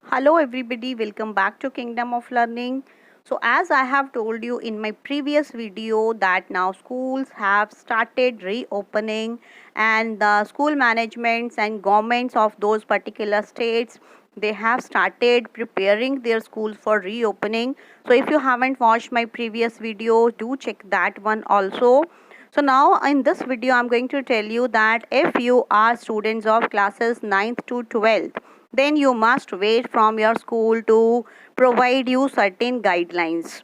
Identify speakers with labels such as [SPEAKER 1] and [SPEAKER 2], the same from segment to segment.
[SPEAKER 1] Hello everybody, welcome back to Kingdom of Learning. So as I have told you in my previous video that now schools have started reopening, and the school managements and governments of those particular states, they have started preparing their schools for reopening. So if you haven't watched my previous video, do check that one also. So now in this video I'm going to tell you that if you are students of classes 9th to 12th, then you must wait from your school to provide you certain guidelines.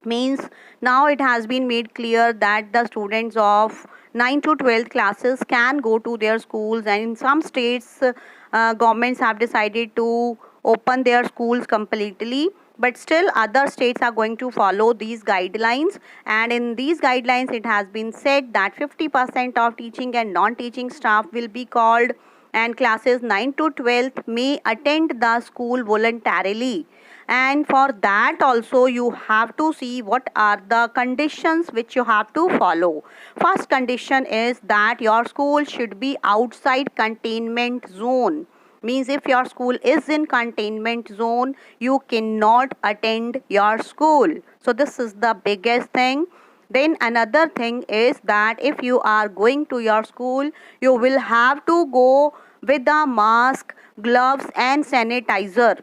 [SPEAKER 1] Means now it has been made clear that the students of 9 to 12 classes can go to their schools, and in some states governments have decided to open their schools completely, but still other states are going to follow these guidelines. And in these guidelines it has been said that 50% of teaching and non-teaching staff will be called, and classes 9 to 12 may attend the school voluntarily. And for that also you have to see what are the conditions which you have to follow. First condition is that your school should be outside containment zone. Means if your school is in containment zone, you cannot attend your school. So this is the biggest thing. Then another thing is that if you are going to your school, you will have to go with a mask, gloves and sanitizer.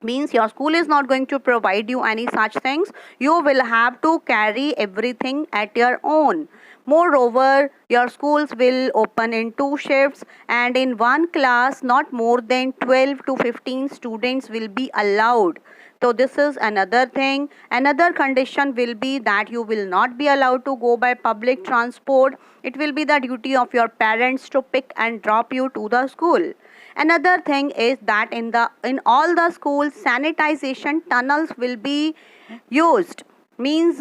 [SPEAKER 1] Means your school is not going to provide you any such things. You will have to carry everything at your own. Moreover, your schools will open in two shifts, and in one class not more than 12 to 15 students will be allowed. So this is another thing. Another condition will be that you will not be allowed to go by public transport. It will be the duty of your parents to pick and drop you to the school. Another thing is that in all the schools sanitization tunnels will be used. Means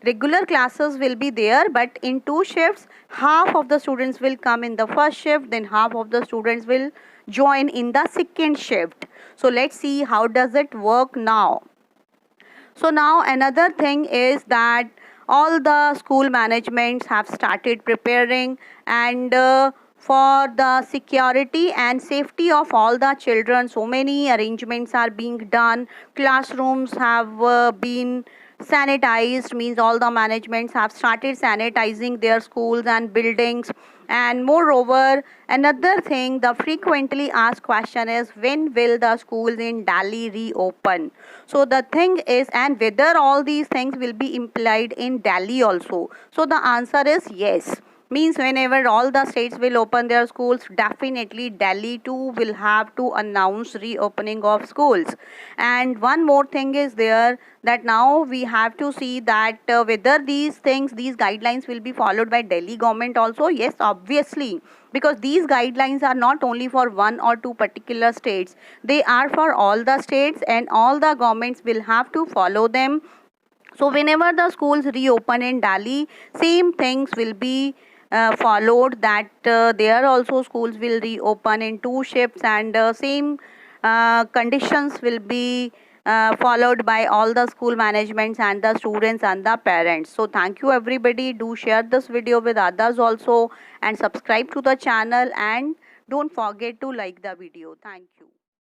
[SPEAKER 1] regular classes will be there, but in two shifts half of the students will come in the first shift, then half of the students will join in the second shift. So let's see how does it work now. So now another thing is that all the school managements have started preparing, and for the security and safety of all the children, so many arrangements are being done. Classrooms have been sanitized. Means all the managements have started sanitizing their schools and buildings. And moreover, another thing, the frequently asked question is, when will the schools in Delhi reopen? So the thing is, and whether all these things will be implied in Delhi also. So the answer is yes. Means whenever all the states will open their schools, definitely Delhi too will have to announce reopening of schools. And one more thing is there, that now we have to see that whether these guidelines will be followed by Delhi government also. Yes, obviously, because these guidelines are not only for one or two particular states, they are for all the states, and all the governments will have to follow them. So whenever the schools reopen in Delhi, same things will be followed, that there also schools will reopen in two shifts, and same conditions will be followed by all the school managements and the students and the parents. So thank you everybody. Do share this video with others also, and subscribe to the channel, and don't forget to like the video. Thank you.